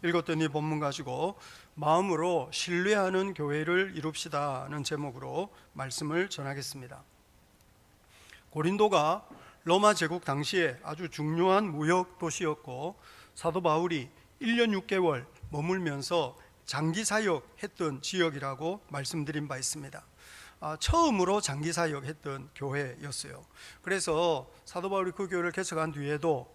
읽었던 이 본문 가지고 마음으로 신뢰하는 교회를 이룹시다는 제목으로 말씀을 전하겠습니다. 고린도가 로마 제국 당시에 아주 중요한 무역 도시였고 사도 바울이 1년 6개월 머물면서 장기 사역했던 지역이라고 말씀드린 바 있습니다. 처음으로 장기 사역했던 교회였어요. 그래서 사도 바울이 그 교회를 개척한 뒤에도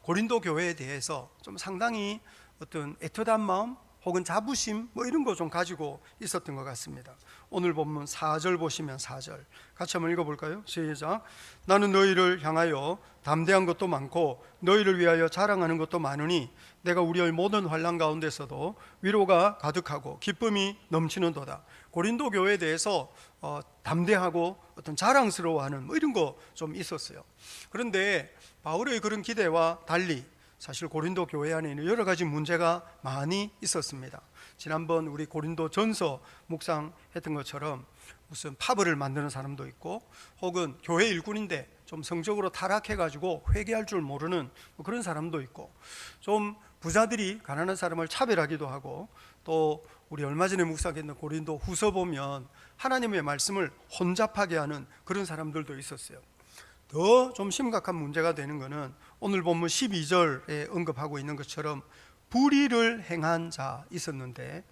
고린도 교회에 대해서 좀 상당히 어떤 애틋한 마음 혹은 자부심 이런 거 좀 가지고 있었던 것 같습니다. 오늘 본문 4절 보시면 4절 같이 한번 읽어볼까요? 시작. 나는 너희를 향하여 담대한 것도 많고 너희를 위하여 자랑하는 것도 많으니 내가 우리의 모든 환난 가운데서도 위로가 가득하고 기쁨이 넘치는도다. 고린도 교회에 대해서 담대하고 어떤 자랑스러워하는 이런 거 좀 있었어요. 그런데 바울의 그런 기대와 달리 사실 고린도 교회 안에는 여러 가지 문제가 많이 있었습니다. 지난번 우리 고린도 전서 묵상했던 것처럼 무슨 파벌을 만드는 사람도 있고 혹은 교회 일꾼인데 좀 성적으로 타락해가지고 회개할 줄 모르는 그런 사람도 있고 좀 부자들이 가난한 사람을 차별하기도 하고 또 우리 얼마 전에 묵상했던 고린도 후서 보면 하나님의 말씀을 혼잡하게 하는 그런 사람들도 있었어요. 더 좀 심각한 문제가 되는 것은 오늘 본문 12절에 언급하고 있는 것처럼 불의를 행한 자 있었는데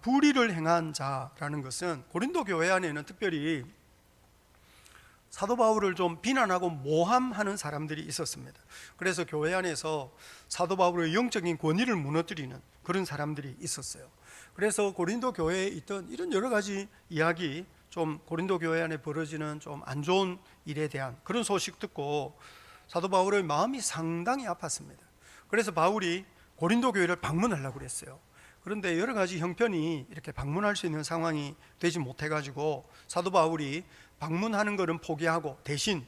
불의를 행한 자라는 것은 고린도 교회 안에는 특별히 사도 바울을 좀 비난하고 모함하는 사람들이 있었습니다. 그래서 교회 안에서 사도 바울의 영적인 권위를 무너뜨리는 그런 사람들이 있었어요. 그래서 고린도 교회에 있던 이런 여러 가지 이야기, 좀 고린도 교회 안에 벌어지는 좀 안 좋은 일에 대한 그런 소식 듣고 사도 바울의 마음이 상당히 아팠습니다. 그래서 바울이 고린도 교회를 방문하려고 그랬어요. 그런데 여러 가지 형편이 이렇게 방문할 수 있는 상황이 되지 못해가지고 사도 바울이 방문하는 것은 포기하고 대신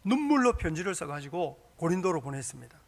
눈물로 편지를 써가지고 고린도로 보냈습니다.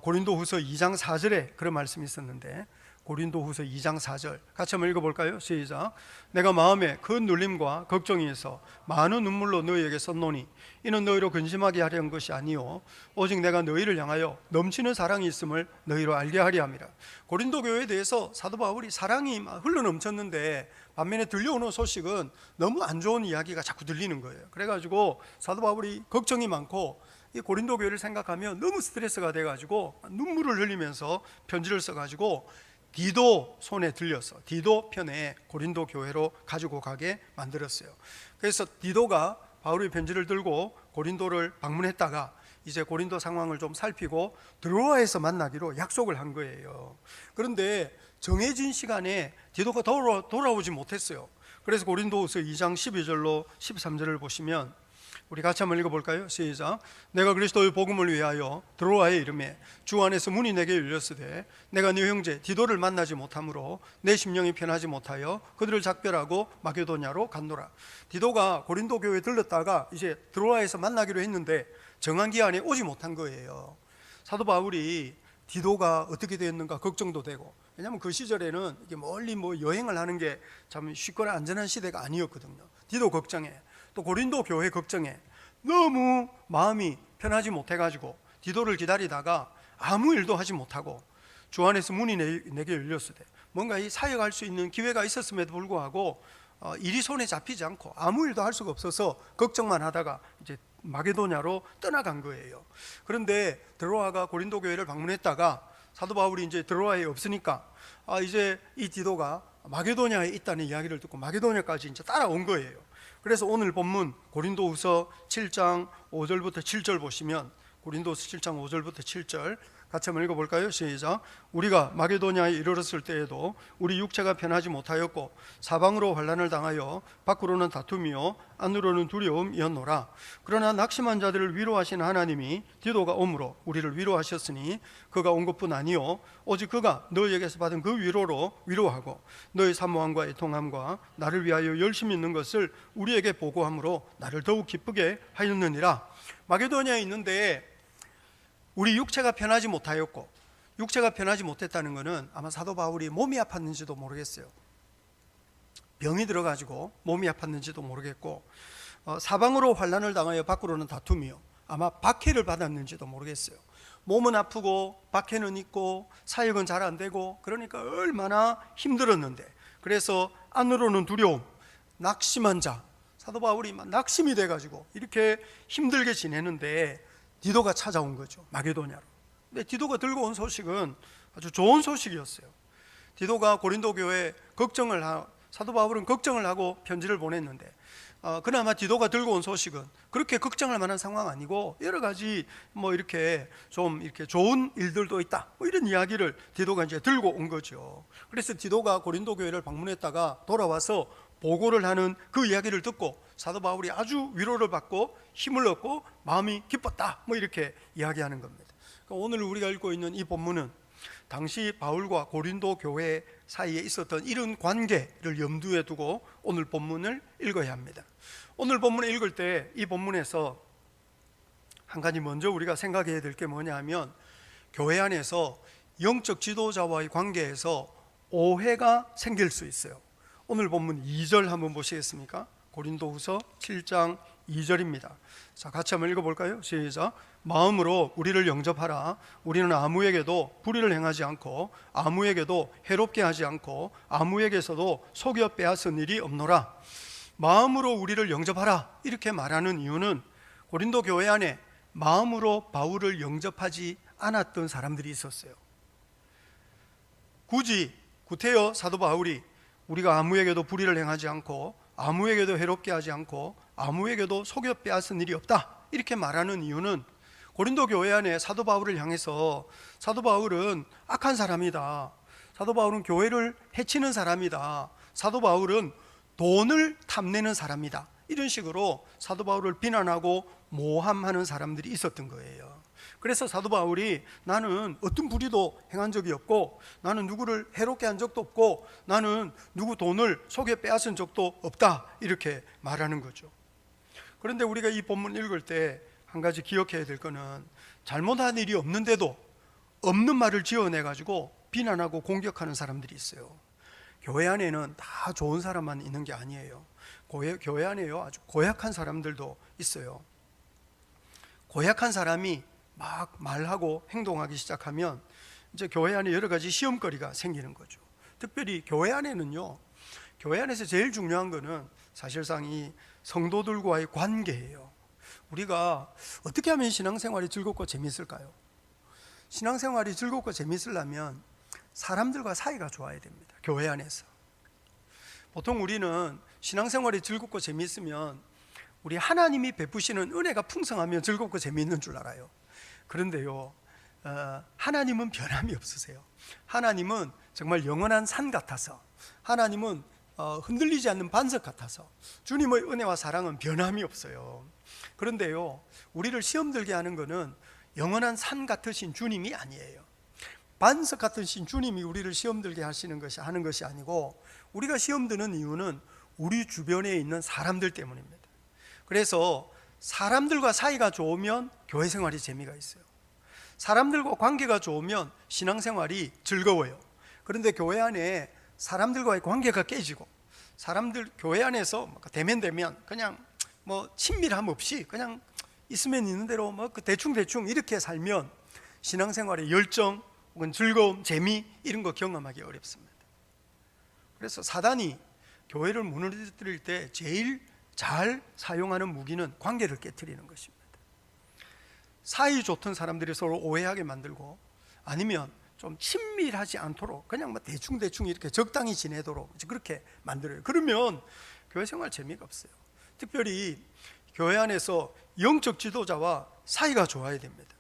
고린도후서 2장 4절에 그런 말씀이 있었는데 고린도후서 2장 4절 같이 한번 읽어볼까요? 시작. 내가 마음에 큰 눌림과 걱정이 있어 많은 눈물로 너희에게 썼노니 이는 너희로 근심하게 하려는 것이 아니요 오직 내가 너희를 향하여 넘치는 사랑이 있음을 너희로 알게 하려 함이라. 고린도 교회에 대해서 사도 바울이 사랑이 흘러넘쳤는데 반면에 들려오는 소식은 너무 안 좋은 이야기가 자꾸 들리는 거예요. 그래가지고 사도 바울이 걱정이 많고 이 고린도 교회를 생각하면 너무 스트레스가 돼가지고 눈물을 흘리면서 편지를 써가지고 디도 손에 들려서 디도 편에 고린도 교회로 가지고 가게 만들었어요. 그래서 디도가 바울의 편지를 들고 고린도를 방문했다가 이제 고린도 상황을 좀 살피고 드로아에서 만나기로 약속을 한 거예요. 그런데 정해진 시간에 디도가 돌아오지 못했어요. 그래서 고린도후서 2장 12절로 13절을 보시면 우리 같이 한번 읽어볼까요? 시작. 내가 그리스도의 복음을 위하여 드로아에 이르매 주 안에서 문이 내게 열렸으되 내가 네 형제 디도를 만나지 못하므로 내 심령이 편하지 못하여 그들을 작별하고 마게도냐로 갔노라. 디도가 고린도 교회에 들렀다가 이제 드로아에서 만나기로 했는데 정한 기한에 오지 못한 거예요. 사도 바울이 디도가 어떻게 되었는가 걱정도 되고, 왜냐하면 그 시절에는 이게 멀리 여행을 하는 게 참 쉽거나 안전한 시대가 아니었거든요. 디도 걱정해, 또 고린도 교회 걱정에 너무 마음이 편하지 못해가지고 디도를 기다리다가 아무 일도 하지 못하고 주 안에서 문이 내게 열렸을 때 뭔가 이 사역할 수 있는 기회가 있었음에도 불구하고 일이 손에 잡히지 않고 아무 일도 할 수가 없어서 걱정만 하다가 이제 마게도냐로 떠나간 거예요. 그런데 드로아가 고린도 교회를 방문했다가 사도 바울이 이제 드로아에 없으니까 이제 이 디도가 마게도냐에 있다는 이야기를 듣고 마게도냐까지 이제 따라온 거예요. 그래서 오늘 본문 고린도후서 7장 5절부터 7절 보시면 고린도후서 7장 5절부터 7절 같이 한번 읽어볼까요? 시작. 우리가 마게도냐에 이르렀을 때에도 우리 육체가 편하지 못하였고 사방으로 환난을 당하여 밖으로는 다툼이요 안으로는 두려움이었노라. 그러나 낙심한 자들을 위로하신 하나님이 디도가 오므로 우리를 위로하셨으니 그가 온 것뿐 아니요 오직 그가 너희에게서 받은 그 위로로 위로하고 너희 사모함과 애통함과 나를 위하여 열심히 있는 것을 우리에게 보고함으로 나를 더욱 기쁘게 하였느니라. 마게도냐에 있는데 우리 육체가 편하지 못하였고, 육체가 편하지 못했다는 것은 아마 사도 바울이 몸이 아팠는지도 모르겠어요. 병이 들어가지고 몸이 아팠는지도 모르겠고, 사방으로 환난을 당하여 밖으로는 다툼이요 아마 박해를 받았는지도 모르겠어요. 몸은 아프고 박해는 있고 사역은 잘 안 되고 그러니까 얼마나 힘들었는데, 그래서 안으로는 두려움, 낙심한 자, 사도 바울이 막 낙심이 돼가지고 이렇게 힘들게 지내는데 디도가 찾아온 거죠, 마게도냐로. 근데 디도가 들고 온 소식은 아주 좋은 소식이었어요. 디도가 고린도 교회에 사도 바울은 걱정을 하고 편지를 보냈는데 그나마 디도가 들고 온 소식은 그렇게 걱정할 만한 상황 아니고 여러 가지 이렇게 좀 이렇게 좋은 일들도 있다, 이런 이야기를 디도가 이제 들고 온 거죠. 그래서 디도가 고린도 교회를 방문했다가 돌아와서 보고를 하는 그 이야기를 듣고 사도 바울이 아주 위로를 받고 힘을 얻고 마음이 기뻤다, 이렇게 이야기하는 겁니다. 그러니까 오늘 우리가 읽고 있는 이 본문은 당시 바울과 고린도 교회 사이에 있었던 이런 관계를 염두에 두고 오늘 본문을 읽어야 합니다. 오늘 본문을 읽을 때 이 본문에서 한 가지 먼저 우리가 생각해야 될 게 뭐냐 하면, 교회 안에서 영적 지도자와의 관계에서 오해가 생길 수 있어요. 오늘 본문 2절 한번 보시겠습니까? 고린도후서 7장 2절입니다. 자, 같이 한번 읽어볼까요? 시작. 마음으로 우리를 영접하라. 우리는 아무에게도 불의를 행하지 않고 아무에게도 해롭게 하지 않고 아무에게서도 속여 빼앗은 일이 없노라. 마음으로 우리를 영접하라, 이렇게 말하는 이유는 고린도 교회 안에 마음으로 바울을 영접하지 않았던 사람들이 있었어요. 구태여 사도 바울이 우리가 아무에게도 불의를 행하지 않고 아무에게도 해롭게 하지 않고 아무에게도 속여 빼앗은 일이 없다, 이렇게 말하는 이유는 고린도 교회 안에 사도 바울을 향해서 사도 바울은 악한 사람이다, 사도 바울은 교회를 해치는 사람이다, 사도 바울은 돈을 탐내는 사람이다, 이런 식으로 사도 바울을 비난하고 모함하는 사람들이 있었던 거예요. 그래서 사도 바울이 나는 어떤 불의도 행한 적이 없고 나는 누구를 해롭게 한 적도 없고 나는 누구 돈을 속여 빼앗은 적도 없다, 이렇게 말하는 거죠. 그런데 우리가 이 본문 읽을 때 한 가지 기억해야 될 거는, 잘못한 일이 없는데도 없는 말을 지어내가지고 비난하고 공격하는 사람들이 있어요. 교회 안에는 다 좋은 사람만 있는 게 아니에요. 교회 안에요, 아주 고약한 사람들도 있어요. 고약한 사람이 막 말하고 행동하기 시작하면 이제 교회 안에 여러 가지 시험거리가 생기는 거죠. 특별히 교회 안에는요, 교회 안에서 제일 중요한 거는 사실상 이 성도들과의 관계예요. 우리가 어떻게 하면 신앙생활이 즐겁고 재미있을까요? 신앙생활이 즐겁고 재미있으려면 사람들과 사이가 좋아야 됩니다. 교회 안에서. 보통 우리는 신앙생활이 즐겁고 재미있으면 우리 하나님이 베푸시는 은혜가 풍성하면 즐겁고 재미있는 줄 알아요. 그런데요, 하나님은 변함이 없으세요. 하나님은 정말 영원한 산 같아서, 하나님은 흔들리지 않는 반석 같아서 주님의 은혜와 사랑은 변함이 없어요. 그런데요, 우리를 시험 들게 하는 것은 영원한 산 같으신 주님이 아니에요. 반석 같으신 주님이 우리를 시험 들게 하는 것이 아니고, 우리가 시험 드는 이유는 우리 주변에 있는 사람들 때문입니다. 그래서 사람들과 사이가 좋으면 교회 생활이 재미가 있어요. 사람들과 관계가 좋으면 신앙생활이 즐거워요. 그런데 교회 안에 사람들과의 관계가 깨지고, 사람들 교회 안에서 대면대면 그냥 친밀함 없이 그냥 있으면 있는 대로 대충 이렇게 살면 신앙생활의 열정 혹은 즐거움, 재미, 이런 거 경험하기 어렵습니다. 그래서 사단이 교회를 무너뜨릴 때 제일 잘 사용하는 무기는 관계를 깨트리는 것입니다. 사이 좋던 사람들이 서로 오해하게 만들고, 아니면 좀 친밀하지 않도록 그냥 대충 이렇게 적당히 지내도록 그렇게 만들어요. 그러면 교회 생활 재미가 없어요. 특별히 교회 안에서 영적 지도자와 사이가 좋아야 됩니다.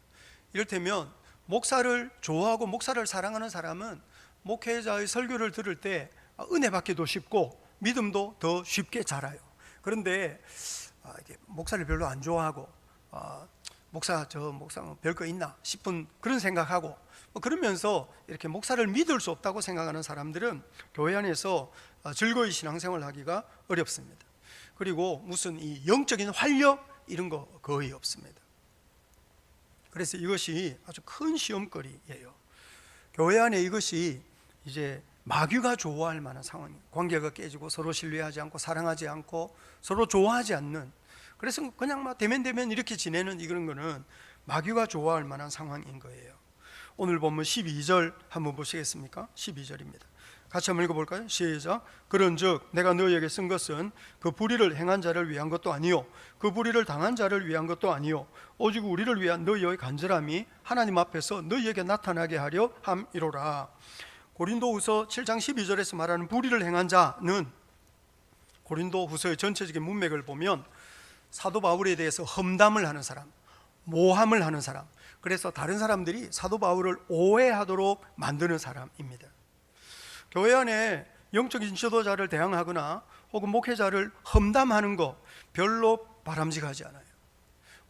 이를테면 목사를 좋아하고 목사를 사랑하는 사람은 목회자의 설교를 들을 때 은혜 받기도 쉽고 믿음도 더 쉽게 자라요. 그런데 목사를 별로 안 좋아하고 목사 별거 있나 싶은 그런 생각하고 그러면서 이렇게 목사를 믿을 수 없다고 생각하는 사람들은 교회 안에서 즐거이 신앙생활을 하기가 어렵습니다. 그리고 무슨 이 영적인 활력 이런 거 거의 없습니다. 그래서 이것이 아주 큰 시험거리예요. 교회 안에 이것이 이제 마귀가 좋아할 만한 상황이에요. 관계가 깨지고 서로 신뢰하지 않고 사랑하지 않고 서로 좋아하지 않는, 그래서 그냥 막 대면대면 이렇게 지내는 이런 거는 마귀가 좋아할 만한 상황인 거예요. 오늘 본문 12절 한번 보시겠습니까? 12절입니다. 같이 한번 읽어볼까요? 시작. 그런즉 내가 너희에게 쓴 것은 그 불의를 행한 자를 위한 것도 아니요 그 불의를 당한 자를 위한 것도 아니요 오직 우리를 위한 너희의 간절함이 하나님 앞에서 너희에게 나타나게 하려 함이로라. 고린도후서 7장 12절에서 말하는 불의를 행한 자는 고린도후서의 전체적인 문맥을 보면 사도 바울에 대해서 험담을 하는 사람, 모함을 하는 사람, 그래서 다른 사람들이 사도 바울을 오해하도록 만드는 사람입니다. 교회 안에 영적인 지도자를 대항하거나 혹은 목회자를 험담하는 거 별로 바람직하지 않아요.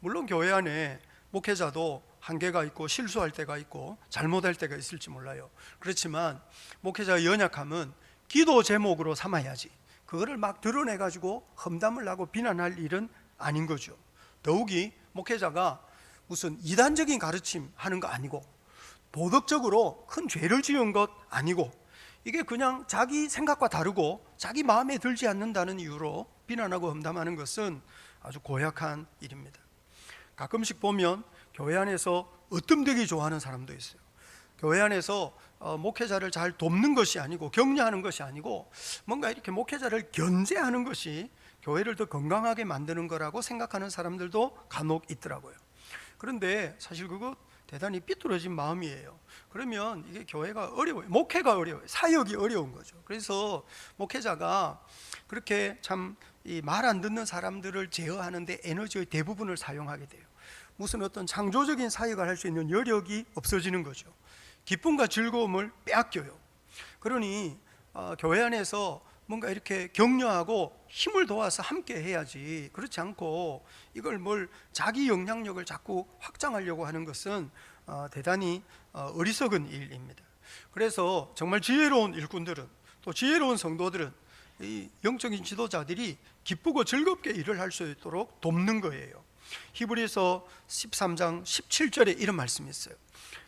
물론 교회 안에 목회자도 한계가 있고 실수할 때가 있고 잘못할 때가 있을지 몰라요. 그렇지만 목회자의 연약함은 기도 제목으로 삼아야지 그거를 막 드러내가지고 험담을 하고 비난할 일은 아닌 거죠. 더욱이 목회자가 무슨 이단적인 가르침 하는 거 아니고 도덕적으로 큰 죄를 지은 것 아니고 이게 그냥 자기 생각과 다르고 자기 마음에 들지 않는다는 이유로 비난하고 험담하는 것은 아주 고약한 일입니다. 가끔씩 보면 교회 안에서 으뜸되기 좋아하는 사람도 있어요. 교회 안에서 목회자를 잘 돕는 것이 아니고 격려하는 것이 아니고 뭔가 이렇게 목회자를 견제하는 것이 교회를 더 건강하게 만드는 거라고 생각하는 사람들도 간혹 있더라고요. 그런데 사실 그거 대단히 삐뚤어진 마음이에요. 그러면 이게 교회가 어려워요. 목회가 어려워요. 사역이 어려운 거죠. 그래서 목회자가 그렇게 참 말 안 듣는 사람들을 제어하는데 에너지의 대부분을 사용하게 돼요. 무슨 어떤 창조적인 사역을 할 수 있는 여력이 없어지는 거죠. 기쁨과 즐거움을 빼앗겨요. 그러니 교회 안에서 뭔가 이렇게 격려하고 힘을 도와서 함께 해야지, 그렇지 않고 이걸 뭘 자기 영향력을 자꾸 확장하려고 하는 것은 대단히 어리석은 일입니다. 그래서 정말 지혜로운 일꾼들은, 또 지혜로운 성도들은 이 영적인 지도자들이 기쁘고 즐겁게 일을 할 수 있도록 돕는 거예요. 히브리서 13장 17절에 이런 말씀이 있어요.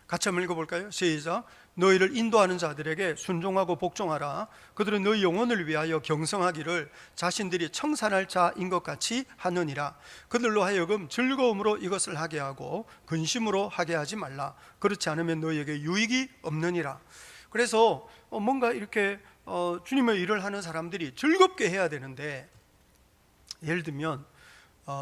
같이 한번 읽어볼까요? 시작. 너희를 인도하는 자들에게 순종하고 복종하라. 그들은 너희 영혼을 위하여 경성하기를 자신들이 청산할 자인 것 같이 하느니라. 그들로 하여금 즐거움으로 이것을 하게 하고 근심으로 하게 하지 말라. 그렇지 않으면 너희에게 유익이 없느니라. 그래서 뭔가 이렇게 주님의 일을 하는 사람들이 즐겁게 해야 되는데, 예를 들면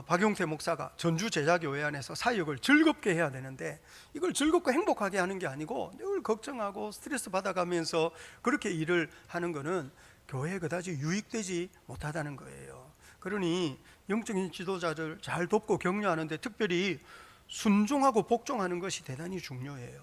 박용태 목사가 전주 제자교회 안에서 사역을 즐겁게 해야 되는데 이걸 즐겁고 행복하게 하는 게 아니고 늘 걱정하고 스트레스 받아가면서 그렇게 일을 하는 거는 교회에 그다지 유익되지 못하다는 거예요. 그러니 영적인 지도자를 잘 돕고 격려하는데 특별히 순종하고 복종하는 것이 대단히 중요해요.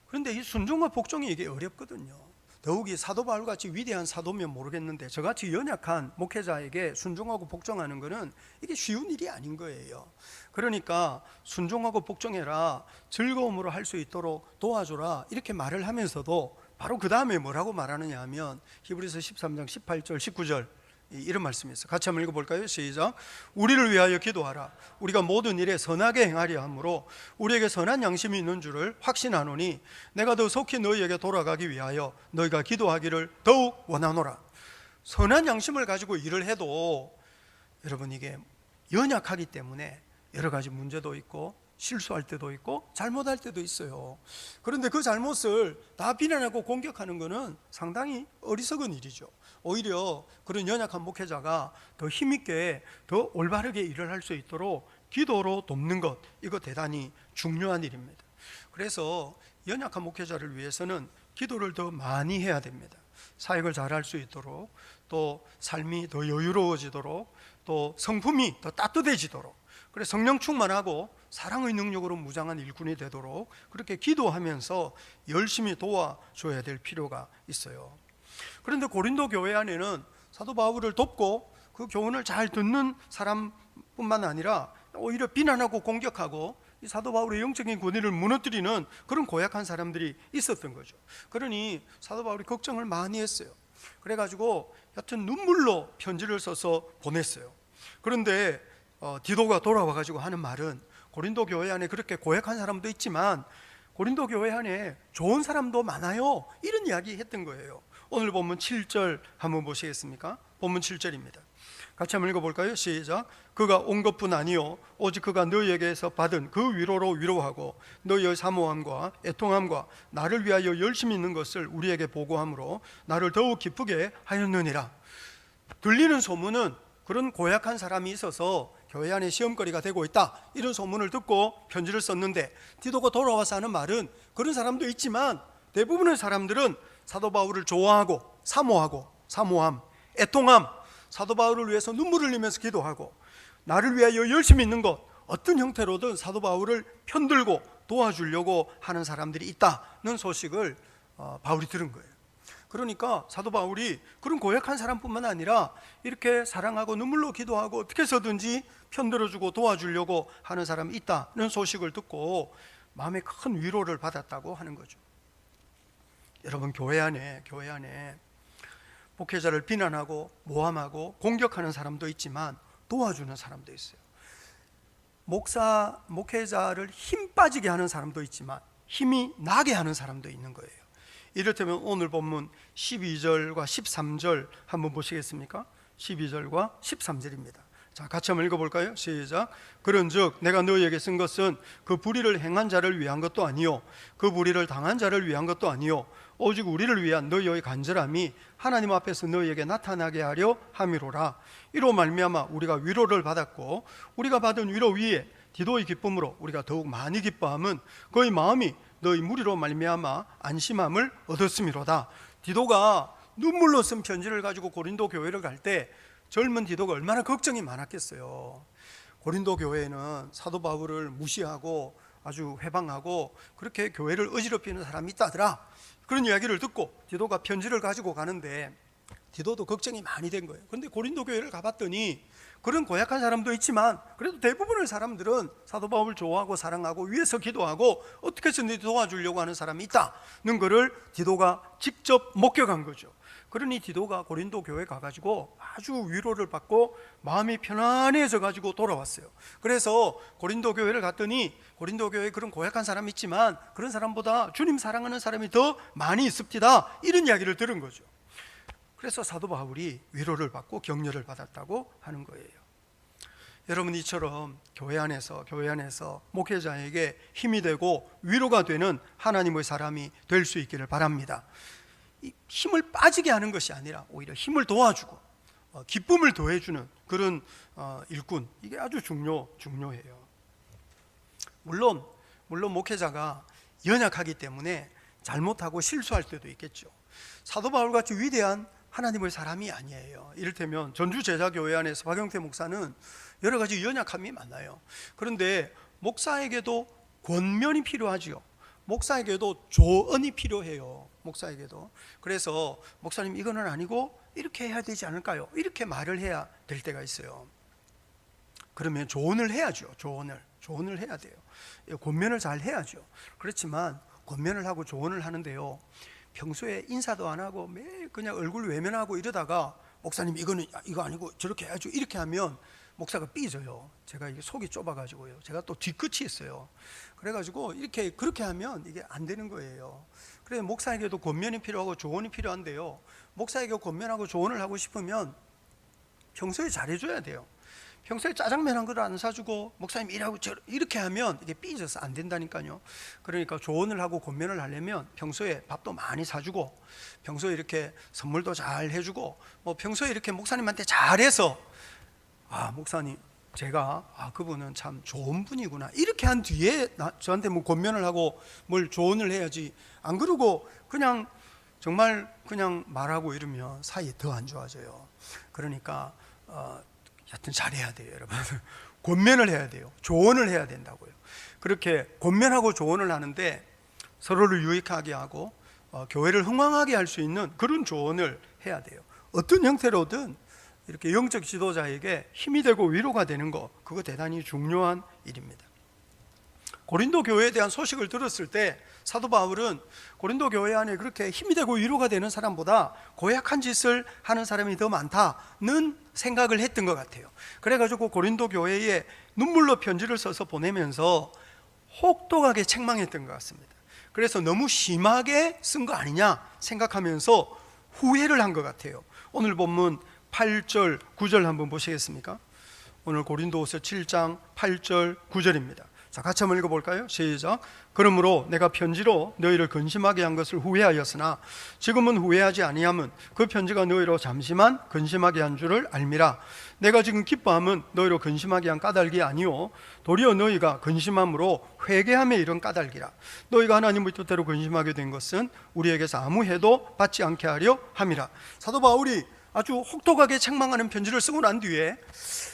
그런데 이 순종과 복종이 이게 어렵거든요. 더욱이 사도 바울같이 위대한 사도면 모르겠는데 저같이 연약한 목회자에게 순종하고 복종하는 것은 이게 쉬운 일이 아닌 거예요. 그러니까 순종하고 복종해라, 즐거움으로 할 수 있도록 도와줘라, 이렇게 말을 하면서도 바로 그 다음에 뭐라고 말하느냐 하면 히브리서 13장 18절 19절 이런 말씀이 있어요. 같이 한번 읽어볼까요? 시작. 우리를 위하여 기도하라. 우리가 모든 일에 선하게 행하려 함으로 우리에게 선한 양심이 있는 줄을 확신하노니 내가 더 속히 너희에게 돌아가기 위하여 너희가 기도하기를 더욱 원하노라. 선한 양심을 가지고 일을 해도 여러분 이게 연약하기 때문에 여러 가지 문제도 있고 실수할 때도 있고 잘못할 때도 있어요. 그런데 그 잘못을 다 비난하고 공격하는 것은 상당히 어리석은 일이죠. 오히려 그런 연약한 목회자가 더 힘있게 더 올바르게 일을 할 수 있도록 기도로 돕는 것, 이거 대단히 중요한 일입니다. 그래서 연약한 목회자를 위해서는 기도를 더 많이 해야 됩니다. 사역을 잘할 수 있도록, 또 삶이 더 여유로워지도록, 또 성품이 더 따뜻해지도록, 그래 성령 충만하고 사랑의 능력으로 무장한 일꾼이 되도록 그렇게 기도하면서 열심히 도와줘야 될 필요가 있어요. 그런데 고린도 교회 안에는 사도 바울을 돕고 그 교훈을 잘 듣는 사람뿐만 아니라 오히려 비난하고 공격하고 이 사도 바울의 영적인 권위를 무너뜨리는 그런 고약한 사람들이 있었던 거죠. 그러니 사도 바울이 걱정을 많이 했어요. 그래가지고 여튼 눈물로 편지를 써서 보냈어요. 그런데 디도가 돌아와가지고 하는 말은 고린도 교회 안에 그렇게 고약한 사람도 있지만 고린도 교회 안에 좋은 사람도 많아요, 이런 이야기 했던 거예요. 오늘 본문 7절 한번 보시겠습니까? 본문 7절입니다. 같이 한번 읽어볼까요? 시작. 그가 온 것뿐 아니요 오직 그가 너희에게서 받은 그 위로로 위로하고 너희의 사모함과 애통함과 나를 위하여 열심히 있는 것을 우리에게 보고함으로 나를 더욱 기쁘게 하였느니라. 들리는 소문은 그런 고약한 사람이 있어서 교회 안에 시험거리가 되고 있다, 이런 소문을 듣고 편지를 썼는데, 디도가 돌아와서 하는 말은 그런 사람도 있지만 대부분의 사람들은 사도 바울을 좋아하고 사모함, 애통함, 사도 바울을 위해서 눈물을 흘리면서 기도하고 나를 위하여 열심히 있는 것, 어떤 형태로든 사도 바울을 편들고 도와주려고 하는 사람들이 있다는 소식을 바울이 들은 거예요. 그러니까 사도 바울이 그런 고약한 사람뿐만 아니라 이렇게 사랑하고 눈물로 기도하고 어떻게 해서든지 편들어주고 도와주려고 하는 사람이 있다는 소식을 듣고 마음에 큰 위로를 받았다고 하는 거죠. 여러분, 교회 안에 목회자를 비난하고 모함하고 공격하는 사람도 있지만 도와주는 사람도 있어요. 목회자를 힘 빠지게 하는 사람도 있지만 힘이 나게 하는 사람도 있는 거예요. 이를테면 오늘 본문 12절과 13절 한번 보시겠습니까? 12절과 13절입니다. 자, 같이 한번 읽어볼까요? 시작. 그런즉 내가 너희에게 쓴 것은 그 불의를 행한 자를 위한 것도 아니요 그 불의를 당한 자를 위한 것도 아니요 오직 우리를 위한 너희의 간절함이 하나님 앞에서 너희에게 나타나게 하려 함이로라. 이로 말미암아 우리가 위로를 받았고 우리가 받은 위로 위에 디도의 기쁨으로 우리가 더욱 많이 기뻐함은 그의 마음이 너희 무리로 말미암아 안심함을 얻었음이로다. 디도가 눈물로 쓴 편지를 가지고 고린도 교회를 갈 때 젊은 디도가 얼마나 걱정이 많았겠어요. 고린도 교회에는 사도 바울을 무시하고 아주 회방하고 그렇게 교회를 어지럽히는 사람이 있다더라. 그런 이야기를 듣고 디도가 편지를 가지고 가는데 디도도 걱정이 많이 된 거예요. 그런데 고린도 교회를 가봤더니 그런 고약한 사람도 있지만 그래도 대부분의 사람들은 사도 바울을 좋아하고 사랑하고 위해서 기도하고 어떻게 해서든 도와주려고 하는 사람이 있다는 것을 디도가 직접 목격한 거죠. 그러니 디도가 고린도 교회 가가지고 아주 위로를 받고 마음이 편안해져 가지고 돌아왔어요. 그래서 고린도 교회를 갔더니 고린도 교회에 그런 고약한 사람이 있지만 그런 사람보다 주님 사랑하는 사람이 더 많이 있습니다, 이런 이야기를 들은 거죠. 그래서 사도 바울이 위로를 받고 격려를 받았다고 하는 거예요. 여러분, 이처럼 교회 안에서 목회자에게 힘이 되고 위로가 되는 하나님의 사람이 될 수 있기를 바랍니다. 힘을 빠지게 하는 것이 아니라 오히려 힘을 도와주고 기쁨을 더해주는 그런 일꾼, 이게 아주 중요해요. 물론 목회자가 연약하기 때문에 잘못하고 실수할 때도 있겠죠. 사도 바울같이 위대한 하나님의 사람이 아니에요. 이를테면 전주 제자교회 안에서 박영태 목사는 여러 가지 연약함이 많아요. 그런데 목사에게도 권면이 필요하지요. 목사에게도 조언이 필요해요. 목사에게도. 그래서 목사님, 이거는 아니고 이렇게 해야 되지 않을까요? 이렇게 말을 해야 될 때가 있어요. 그러면 조언을 해야죠. 조언을 해야 돼요. 권면을 잘 해야죠. 그렇지만 권면을 하고 조언을 하는데요, 평소에 인사도 안 하고 매일 그냥 얼굴 외면하고 이러다가 목사님, 이거 아니고 저렇게 해야죠, 이렇게 하면 목사가 삐져요. 제가 이게 속이 좁아가지고요. 제가 또 뒤끝이 있어요. 그래가지고 그렇게 하면 이게 안 되는 거예요. 그래서 목사에게도 권면이 필요하고 조언이 필요한데요, 목사에게 권면하고 조언을 하고 싶으면 평소에 잘해줘야 돼요. 평소에 짜장면 한 그릇 안 사주고 목사님 이라고 이렇게 하면 이게 삐져서 안 된다니까요. 그러니까 조언을 하고 권면을 하려면 평소에 밥도 많이 사주고 평소에 이렇게 선물도 잘 해주고 평소에 이렇게 목사님한테 잘해서 목사님, 제가 그분은 참 좋은 분이구나, 이렇게 한 뒤에 저한테 권면을 하고 뭘 조언을 해야지, 안 그러고 그냥 정말 그냥 말하고 이러면 사이 더 안 좋아져요. 그러니까 하여튼 잘해야 돼요, 여러분. 권면을 해야 돼요. 조언을 해야 된다고요. 그렇게 권면하고 조언을 하는데 서로를 유익하게 하고 교회를 흥왕하게 할 수 있는 그런 조언을 해야 돼요. 어떤 형태로든 이렇게 영적 지도자에게 힘이 되고 위로가 되는 거, 그거 대단히 중요한 일입니다. 고린도 교회에 대한 소식을 들었을 때 사도 바울은 고린도 교회 안에 그렇게 힘이 되고 위로가 되는 사람보다 고약한 짓을 하는 사람이 더 많다는 생각을 했던 것 같아요. 그래가지고 고린도 교회에 눈물로 편지를 써서 보내면서 혹독하게 책망했던 것 같습니다. 그래서 너무 심하게 쓴 거 아니냐 생각하면서 후회를 한 것 같아요. 오늘 본문 8절 9절 한번 보시겠습니까? 오늘 고린도후서 7장 8절 9절입니다. 자, 같이 한번 읽어볼까요? 시작. 그러므로 내가 편지로 너희를 근심하게 한 것을 후회하였으나 지금은 후회하지 아니함은 그 편지가 너희로 잠시만 근심하게 한 줄을 알미라. 내가 지금 기뻐함은 너희로 근심하게 한 까닭이 아니오 도리어 너희가 근심함으로 회개함에 이른 까닭이라. 너희가 하나님의 뜻대로 근심하게 된 것은 우리에게서 아무 해도 받지 않게 하려 함이라. 사도 바울이 아주 혹독하게 책망하는 편지를 쓰고 난 뒤에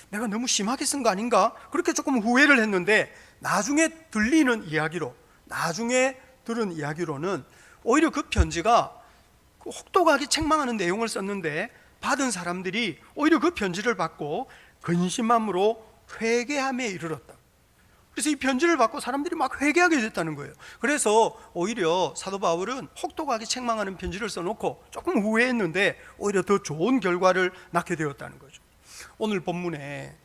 내가 너무 심하게 쓴 거 아닌가? 그렇게 조금 후회를 했는데 나중에 들은 이야기로는 오히려 그 편지가 혹독하게 책망하는 내용을 썼는데 받은 사람들이 오히려 그 편지를 받고 근심함으로 회개함에 이르렀다. 그래서 이 편지를 받고 사람들이 막 회개하게 됐다는 거예요. 그래서 오히려 사도 바울은 혹독하게 책망하는 편지를 써놓고 조금 후회했는데 오히려 더 좋은 결과를 낳게 되었다는 거죠. 오늘 본문에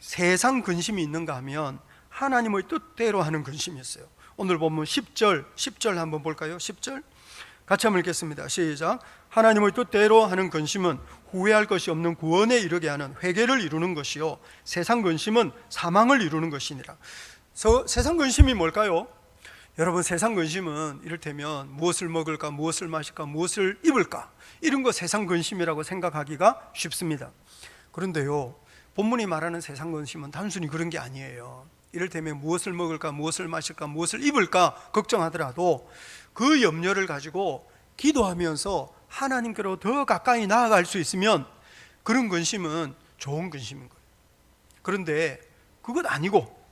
세상 근심이 있는가 하면 하나님의 뜻대로 하는 근심이었어요. 오늘 본문 10절 한번 볼까요? 10절 같이 한번 읽겠습니다. 시작. 하나님의 뜻대로 하는 근심은 후회할 것이 없는 구원에 이르게 하는 회개를 이루는 것이요 세상 근심은 사망을 이루는 것이니라. 세상 근심이 뭘까요? 여러분, 세상 근심은 이를테면 무엇을 먹을까, 무엇을 마실까, 무엇을 입을까, 이런 거 세상 근심이라고 생각하기가 쉽습니다. 그런데요, 본문이 말하는 세상 근심은 단순히 그런 게 아니에요. 이를테면 무엇을 먹을까, 무엇을 마실까, 무엇을 입을까 걱정하더라도 그 염려를 가지고 기도하면서 하나님께로 더 가까이 나아갈 수 있으면 그런 근심은 좋은 근심인 거예요. 그런데 그것 아니고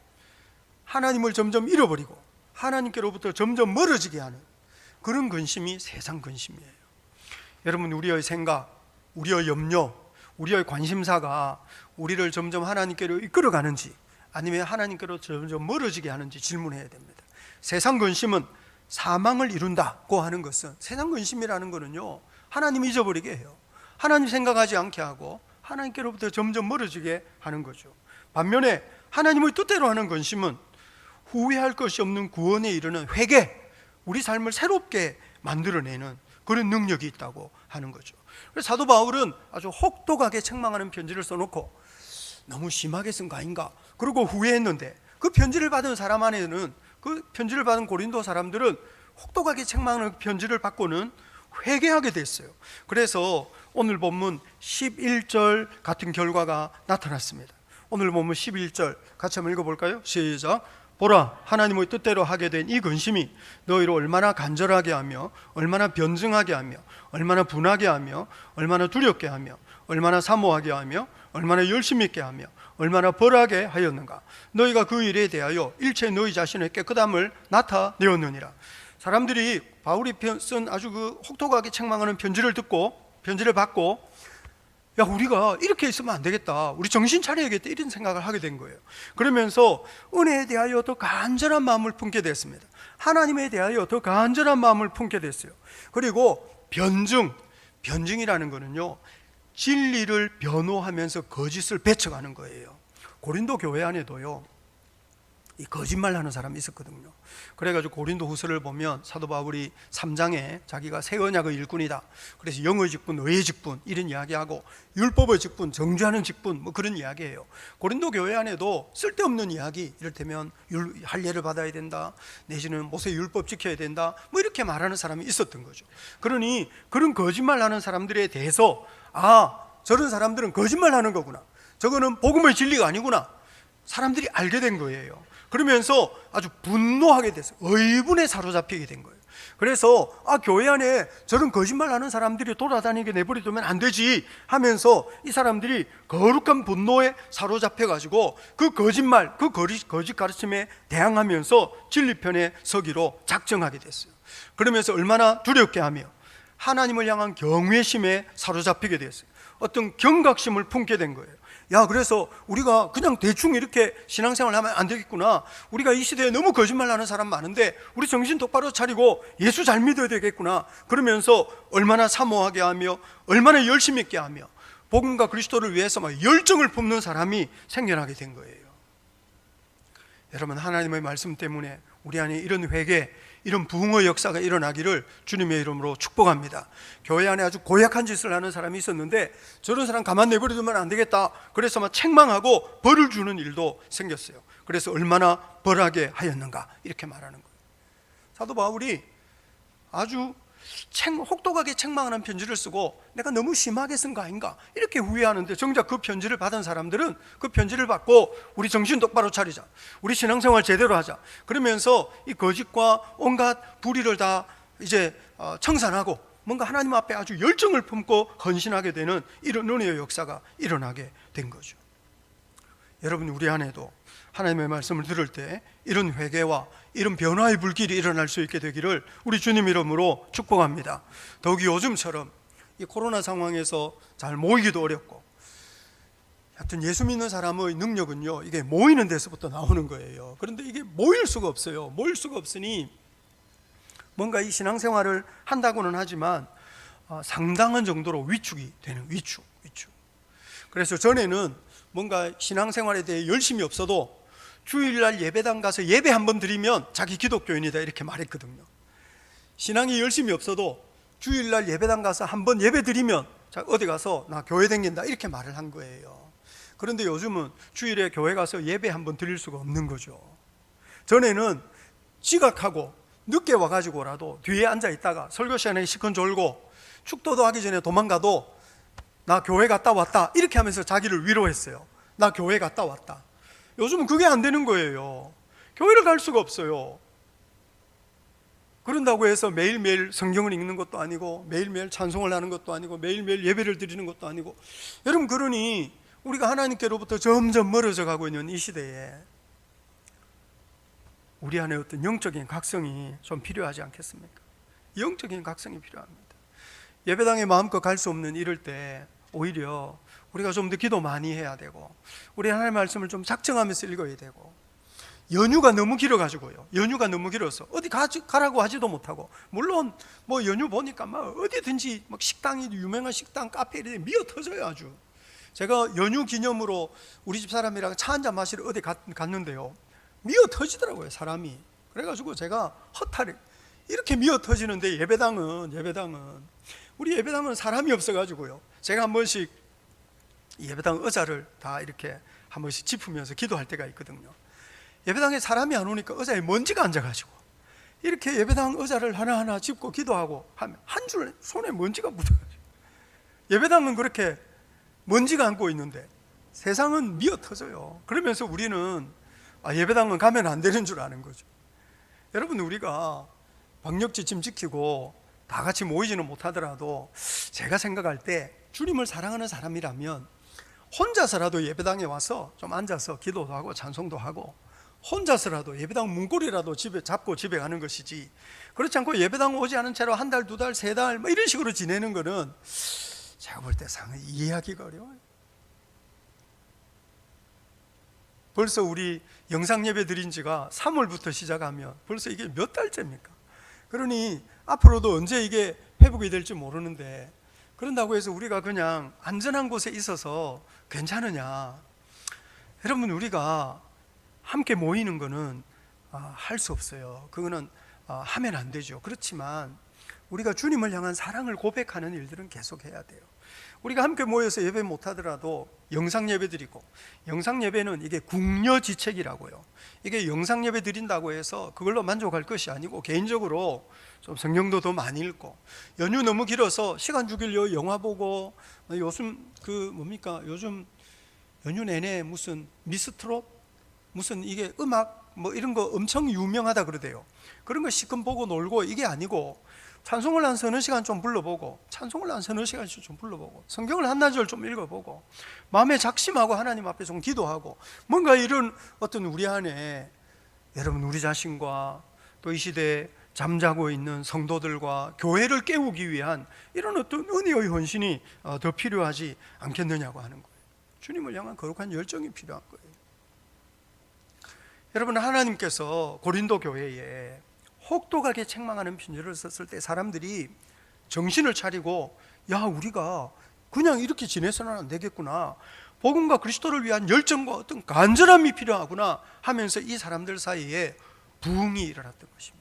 하나님을 점점 잃어버리고 하나님께로부터 점점 멀어지게 하는 그런 근심이 세상 근심이에요. 여러분, 우리의 생각, 우리의 염려, 우리의 관심사가 우리를 점점 하나님께로 이끌어가는지 아니면 하나님께로 점점 멀어지게 하는지 질문해야 됩니다. 세상 근심은 사망을 이룬다고 하는 것은, 세상 근심이라는 것은요, 하나님 잊어버리게 해요. 하나님 생각하지 않게 하고 하나님께로부터 점점 멀어지게 하는 거죠. 반면에 하나님의 뜻대로 하는 근심은 후회할 것이 없는 구원에 이르는 회개, 우리 삶을 새롭게 만들어내는 그런 능력이 있다고 하는 거죠. 그래서 사도 바울은 아주 혹독하게 책망하는 편지를 써놓고 너무 심하게 쓴 거 아닌가? 그러고 후회했는데 그 편지를 받은 사람 안에는, 그 편지를 받은 고린도 사람들은 혹독하게 책망하는 편지를 받고는 회개하게 됐어요. 그래서 오늘 본문 11절 같은 결과가 나타났습니다. 오늘 본문 11절 같이 한번 읽어볼까요? 시작. 보라, 하나님의 뜻대로 하게 된 이 근심이 너희를 얼마나 간절하게 하며 얼마나 변증하게 하며 얼마나 분하게 하며 얼마나 두렵게 하며 얼마나 사모하게 하며 얼마나 열심히 있게 하며 얼마나 벌하게 하였는가. 너희가 그 일에 대하여 일체 너희 자신의 깨끗함을 나타내었느니라. 사람들이 바울이 쓴 아주 그 혹독하게 책망하는 편지를 받고 야, 우리가 이렇게 있으면 안 되겠다, 우리 정신 차려야겠다, 이런 생각을 하게 된 거예요. 그러면서 은혜에 대하여 더 간절한 마음을 품게 됐습니다. 하나님에 대하여 더 간절한 마음을 품게 됐어요. 그리고 변증이라는 거는요, 진리를 변호하면서 거짓을 배척하는 거예요. 고린도 교회 안에도요, 이 거짓말하는 사람이 있었거든요. 그래가지고 고린도 후서를 보면 사도 바울이 3장에 자기가 새 언약의 일꾼이다, 그래서 영의 직분, 의의 직분 이런 이야기하고 율법의 직분, 정죄하는 직분, 뭐 그런 이야기예요. 고린도 교회 안에도 쓸데없는 이야기, 이를테면 할례를 받아야 된다, 내지는 모세 율법 지켜야 된다, 뭐 이렇게 말하는 사람이 있었던 거죠. 그러니 그런 거짓말하는 사람들에 대해서 저런 사람들은 거짓말하는 거구나, 저거는 복음의 진리가 아니구나, 사람들이 알게 된 거예요. 그러면서 아주 분노하게 됐어요. 의분에 사로잡히게 된 거예요. 그래서 교회 안에 저런 거짓말하는 사람들이 돌아다니게 내버려두면 안 되지 하면서 이 사람들이 거룩한 분노에 사로잡혀가지고 그 거짓말, 그 거짓 가르침에 대항하면서 진리편에 서기로 작정하게 됐어요. 그러면서 얼마나 두렵게 하며 하나님을 향한 경외심에 사로잡히게 됐어요. 어떤 경각심을 품게 된 거예요. 야, 그래서 우리가 그냥 대충 이렇게 신앙생활 하면 안 되겠구나, 우리가 이 시대에 너무 거짓말하는 사람 많은데 우리 정신 똑바로 차리고 예수 잘 믿어야 되겠구나, 그러면서 얼마나 사모하게 하며 얼마나 열심히 있게 하며 복음과 그리스도를 위해서 막 열정을 품는 사람이 생겨나게 된 거예요. 여러분, 하나님의 말씀 때문에 우리 안에 이런 회개, 이런 부흥의 역사가 일어나기를 주님의 이름으로 축복합니다. 교회 안에 아주 고약한 짓을 하는 사람이 있었는데 저런 사람 가만 내버려두면 안 되겠다, 그래서 막 책망하고 벌을 주는 일도 생겼어요. 그래서 얼마나 벌하게 하였는가 이렇게 말하는 거예요. 사도 바울이 아주 혹독하게 책망하는 편지를 쓰고 내가 너무 심하게 쓴 거 아닌가 이렇게 후회하는데, 정작 그 편지를 받은 사람들은 그 편지를 받고 우리 정신 똑바로 차리자, 우리 신앙생활 제대로 하자 그러면서 이 거짓과 온갖 불의를 다 이제 청산하고 뭔가 하나님 앞에 아주 열정을 품고 헌신하게 되는 이런 은혜의 역사가 일어나게 된 거죠. 여러분, 우리 안에도 하나님의 말씀을 들을 때 이런 회개와 이런 변화의 불길이 일어날 수 있게 되기를 우리 주님 이름으로 축복합니다. 더욱이 요즘처럼 이 코로나 상황에서 잘 모이기도 어렵고, 하여튼 예수 믿는 사람의 능력은요, 이게 모이는 데서부터 나오는 거예요. 그런데 이게 모일 수가 없어요. 모일 수가 없으니 뭔가 이 신앙생활을 한다고는 하지만 상당한 정도로 위축이 되는 위축. 그래서 전에는 뭔가 신앙생활에 대해 열심히 없어도 주일날 예배당 가서 예배 한번 드리면 자기 기독교인이다 이렇게 말했거든요. 신앙이 열심히 없어도 주일날 예배당 가서 한번 예배 드리면 어디 가서 나 교회 다닌다 이렇게 말을 한 거예요. 그런데 요즘은 주일에 교회 가서 예배 한번 드릴 수가 없는 거죠. 전에는 지각하고 늦게 와가지고라도 뒤에 앉아 있다가 설교 시간에 시큰 졸고 축도도 하기 전에 도망가도 나 교회 갔다 왔다 이렇게 하면서 자기를 위로했어요. 나 교회 갔다 왔다. 요즘은 그게 안 되는 거예요. 교회를 갈 수가 없어요. 그런다고 해서 매일매일 성경을 읽는 것도 아니고 매일매일 찬송을 하는 것도 아니고 매일매일 예배를 드리는 것도 아니고, 여러분, 그러니 우리가 하나님께로부터 점점 멀어져 가고 있는 이 시대에 우리 안에 어떤 영적인 각성이 좀 필요하지 않겠습니까? 영적인 각성이 필요합니다. 예배당에 마음껏 갈 수 없는 이럴 때 오히려 우리가 좀 더 기도 많이 해야 되고, 우리 하나님의 말씀을 좀 작정하면서 읽어야 되고, 연휴가 너무 길어가지고요. 연휴가 너무 길어서 어디 가라고 하지도 못하고, 물론 뭐 연휴 보니까 막 어디든지 막 식당이 유명한 식당, 카페 이런 데 미어 터져요 아주. 제가 연휴 기념으로 우리 집 사람이랑 차 한잔 마시러 어디 갔는데요, 미어 터지더라고요 사람이. 그래가지고 제가 허탈해. 이렇게 미어 터지는데 예배당은 우리 예배당은 사람이 없어가지고요, 제가 한 번씩 예배당 의자를 다 이렇게 한 번씩 짚으면서 기도할 때가 있거든요. 예배당에 사람이 안 오니까 의자에 먼지가 앉아가지고 이렇게 예배당 의자를 하나하나 짚고 기도하고 하면 한 줄 손에 먼지가 묻어가지고, 예배당은 그렇게 먼지가 앉고 있는데 세상은 미어 터져요. 그러면서 우리는 예배당은 가면 안 되는 줄 아는 거죠. 여러분, 우리가 방역 지침 지키고 다 같이 모이지는 못하더라도 제가 생각할 때 주님을 사랑하는 사람이라면 혼자서라도 예배당에 와서 좀 앉아서 기도도 하고 찬송도 하고, 혼자서라도 예배당 문고리라도 집에 잡고 집에 가는 것이지, 그렇지 않고 예배당 오지 않은 채로 한 달, 두 달, 세 달 뭐 이런 식으로 지내는 거는 제가 볼 때 상당히 이해하기가 어려워요. 벌써 우리 영상 예배 드린 지가 3월부터 시작하면 벌써 이게 몇 달째입니까? 그러니 앞으로도 언제 이게 회복이 될지 모르는데, 그런다고 해서 우리가 그냥 안전한 곳에 있어서 괜찮으냐? 여러분, 우리가 함께 모이는 거는 할 수 없어요. 그거는 하면 안 되죠. 그렇지만 우리가 주님을 향한 사랑을 고백하는 일들은 계속 해야 돼요. 우리가 함께 모여서 예배 못 하더라도 영상 예배 드리고, 영상 예배는 이게 궁녀지책이라고요. 이게 영상 예배 드린다고 해서 그걸로 만족할 것이 아니고, 개인적으로 좀 성경도 더 많이 읽고, 연휴 너무 길어서 시간 죽이려 영화 보고, 요즘 요즘 연휴 내내 무슨 미스트롯 무슨 이게 음악 뭐 이런 거 엄청 유명하다 그러대요. 그런 거 시큼 보고 놀고 이게 아니고, 찬송을 한 서너 시간 좀 불러보고, 찬송을 한 서너 시간씩 좀 불러보고, 성경을 한나절 좀 읽어보고, 마음에 작심하고 하나님 앞에 좀 기도하고, 뭔가 이런 어떤 우리 안에, 여러분, 우리 자신과 또 이 시대에 잠자고 있는 성도들과 교회를 깨우기 위한 이런 어떤 은혜의 헌신이 더 필요하지 않겠느냐고 하는 거예요. 주님을 향한 거룩한 열정이 필요한 거예요. 여러분, 하나님께서 고린도 교회에 혹독하게 책망하는 편지를 썼을 때 사람들이 정신을 차리고, 야, 우리가 그냥 이렇게 지내서는 안 되겠구나, 복음과 그리스도를 위한 열정과 어떤 간절함이 필요하구나 하면서 이 사람들 사이에 부흥이 일어났던 것입니다.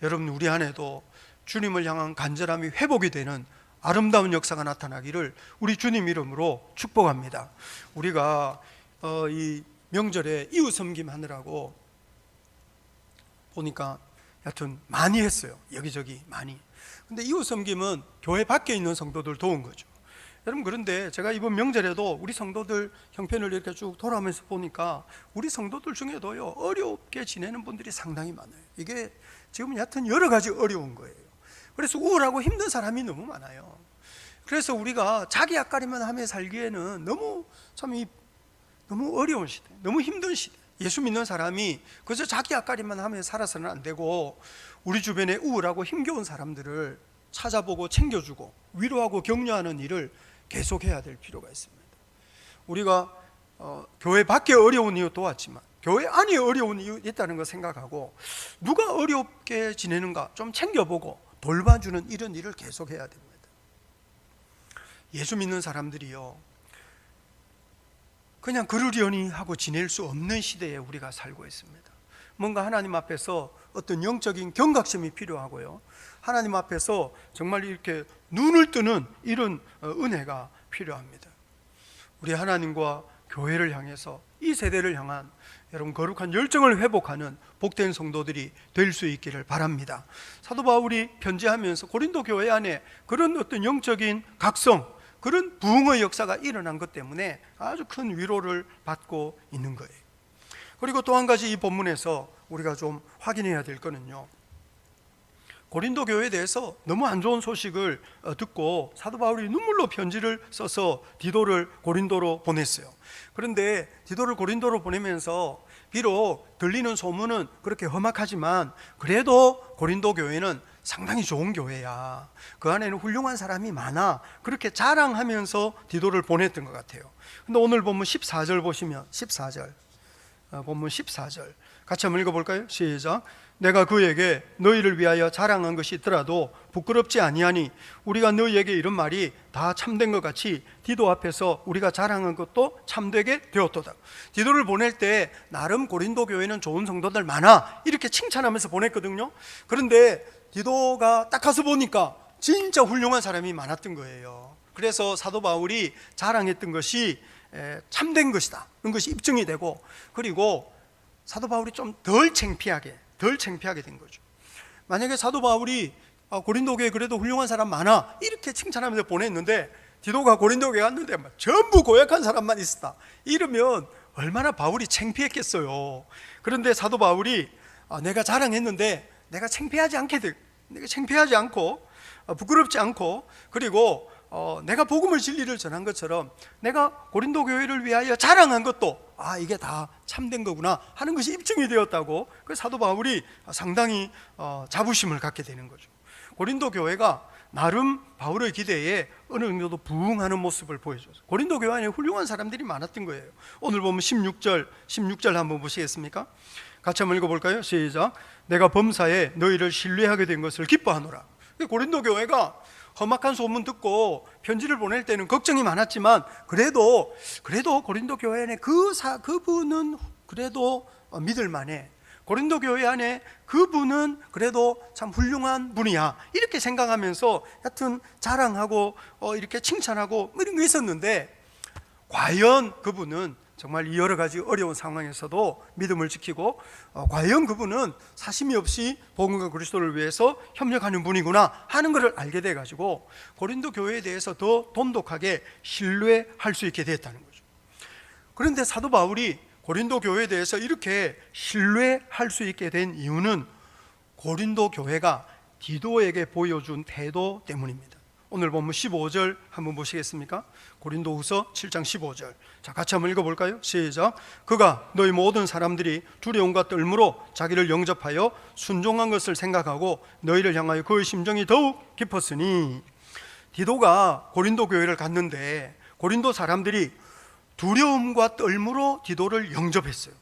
여러분, 우리 안에도 주님을 향한 간절함이 회복이 되는 아름다운 역사가 나타나기를 우리 주님 이름으로 축복합니다. 우리가 이 명절에 이웃 섬김하느라고 보니까 여튼 많이 했어요. 여기저기 많이. 근데 이웃 섬김은 교회 밖에 있는 성도들 도운 거죠. 여러분, 그런데 제가 이번 명절에도 우리 성도들 형편을 이렇게 쭉 돌아오면서 보니까 우리 성도들 중에도요, 어렵게 지내는 분들이 상당히 많아요. 이게 지금 여하튼 여러 가지 어려운 거예요. 그래서 우울하고 힘든 사람이 너무 많아요. 그래서 우리가 자기 앞가림만 하며 살기에는 너무 어려운 시대, 너무 힘든 시대. 예수 믿는 사람이 그저 자기 앞가림만 하며 살아서는 안 되고, 우리 주변에 우울하고 힘겨운 사람들을 찾아보고 챙겨주고 위로하고 격려하는 일을 계속해야 될 필요가 있습니다. 우리가 교회 밖에 어려운 이유 도왔지만 교회 안에 어려운 이유 있다는 거 생각하고, 누가 어렵게 지내는가 좀 챙겨보고 돌봐주는 이런 일을 계속해야 됩니다. 예수 믿는 사람들이요, 그냥 그러려니 하고 지낼 수 없는 시대에 우리가 살고 있습니다. 뭔가 하나님 앞에서 어떤 영적인 경각심이 필요하고요, 하나님 앞에서 정말 이렇게 눈을 뜨는 이런 은혜가 필요합니다. 우리 하나님과 교회를 향해서 이 세대를 향한 여러분 거룩한 열정을 회복하는 복된 성도들이 될 수 있기를 바랍니다. 사도 바울이 편지하면서 고린도 교회 안에 그런 어떤 영적인 각성, 그런 부흥의 역사가 일어난 것 때문에 아주 큰 위로를 받고 있는 거예요. 그리고 또 한 가지 이 본문에서 우리가 좀 확인해야 될 거는요, 고린도 교회에 대해서 너무 안 좋은 소식을 듣고 사도 바울이 눈물로 편지를 써서 디도를 고린도로 보냈어요. 그런데 디도를 고린도로 보내면서 비록 들리는 소문은 그렇게 험악하지만 그래도 고린도 교회는 상당히 좋은 교회야, 그 안에는 훌륭한 사람이 많아, 그렇게 자랑하면서 디도를 보냈던 것 같아요. 근데 오늘 본문 14절 보시면, 본문 14절 같이 한번 읽어볼까요? 시작. 내가 그에게 너희를 위하여 자랑한 것이 있더라도 부끄럽지 아니하니 우리가 너희에게 이런 말이 다 참된 것 같이 디도 앞에서 우리가 자랑한 것도 참되게 되었도다. 디도를 보낼 때 나름 고린도 교회는 좋은 성도들 많아, 이렇게 칭찬하면서 보냈거든요. 그런데 디도가 딱 가서 보니까 진짜 훌륭한 사람이 많았던 거예요. 그래서 사도 바울이 자랑했던 것이 참된 것이다, 그런 것이 입증이 되고, 그리고 사도 바울이 좀 덜 창피하게 된 거죠. 만약에 사도 바울이 고린도 교회 그래도 훌륭한 사람 많아, 이렇게 칭찬하면서 보냈는데 디도가 고린도 교회 갔는데 전부 고약한 사람만 있었다, 이러면 얼마나 바울이 창피했겠어요. 그런데 사도 바울이 내가 자랑했는데 내가 창피하지 않고 부끄럽지 않고, 그리고 내가 복음의 진리를 전한 것처럼 내가 고린도 교회를 위하여 자랑한 것도 이게 다 참된 거구나 하는 것이 입증이 되었다고, 그 사도 바울이 상당히 자부심을 갖게 되는 거죠. 고린도 교회가 나름 바울의 기대에 어느 정도 부응하는 모습을 보여줘서 고린도 교회 안에 훌륭한 사람들이 많았던 거예요. 오늘 보면 16절 한번 보시겠습니까? 같이 한번 읽어볼까요? 시작. 내가 범사에 너희를 신뢰하게 된 것을 기뻐하노라. 고린도 교회가 험악한 소문 듣고 편지를 보낼 때는 걱정이 많았지만 그래도 고린도 교회 안에 그분은 그래도 믿을만해, 고린도 교회 안에 그분은 그래도 참 훌륭한 분이야, 이렇게 생각하면서 하여튼 자랑하고 이렇게 칭찬하고 이런 게 있었는데, 과연 그분은 정말 이 여러 가지 어려운 상황에서도 믿음을 지키고 과연 그분은 사심이 없이 복음과 그리스도를 위해서 협력하는 분이구나 하는 것을 알게 돼가지고 고린도 교회에 대해서 더 돈독하게 신뢰할 수 있게 됐다는 거죠. 그런데 사도 바울이 고린도 교회에 대해서 이렇게 신뢰할 수 있게 된 이유는 고린도 교회가 디도에게 보여준 태도 때문입니다. 오늘 본문 15절 한번 보시겠습니까? 고린도후서 7장 15절. 자, 같이 한번 읽어볼까요? 시작. 그가 너희 모든 사람들이 두려움과 떨므로 자기를 영접하여 순종한 것을 생각하고 너희를 향하여 그의 심정이 더욱 깊었으니, 디도가 고린도 교회를 갔는데 고린도 사람들이 두려움과 떨므로 디도를 영접했어요.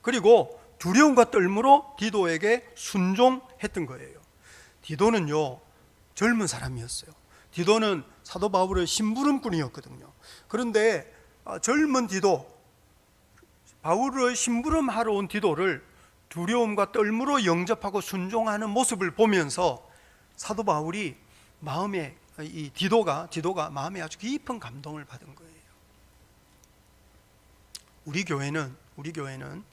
그리고 두려움과 떨므로 디도에게 순종했던 거예요. 디도는요, 젊은 사람이었어요. 디도는 사도 바울의 심부름꾼이었거든요. 그런데 젊은 디도, 바울의 심부름하러 온 디도를 두려움과 떨므로 영접하고 순종하는 모습을 보면서 사도 바울이 마음에 이 디도가 마음에 아주 깊은 감동을 받은 거예요. 우리 교회는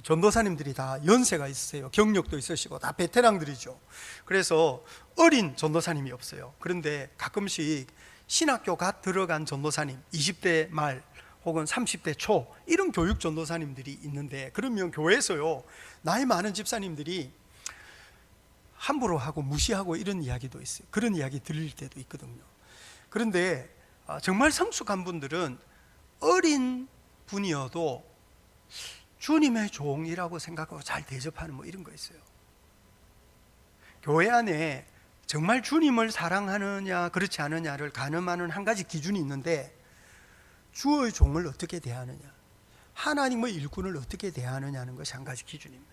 전도사님들이 다 연세가 있으세요. 경력도 있으시고 다 베테랑들이죠. 그래서 어린 전도사님이 없어요. 그런데 가끔씩 신학교 갓 들어간 전도사님, 20대 말 혹은 30대 초 이런 교육 전도사님들이 있는데, 그러면 교회에서요 나이 많은 집사님들이 함부로 하고 무시하고 이런 이야기도 있어요. 그런 이야기 들릴 때도 있거든요. 그런데 정말 성숙한 분들은 어린 분이어도 주님의 종이라고 생각하고 잘 대접하는 뭐 이런 거 있어요. 교회 안에 정말 주님을 사랑하느냐 그렇지 않느냐를 가늠하는 한 가지 기준이 있는데, 주의 종을 어떻게 대하느냐, 하나님의 일꾼을 어떻게 대하느냐는 것이 한 가지 기준입니다.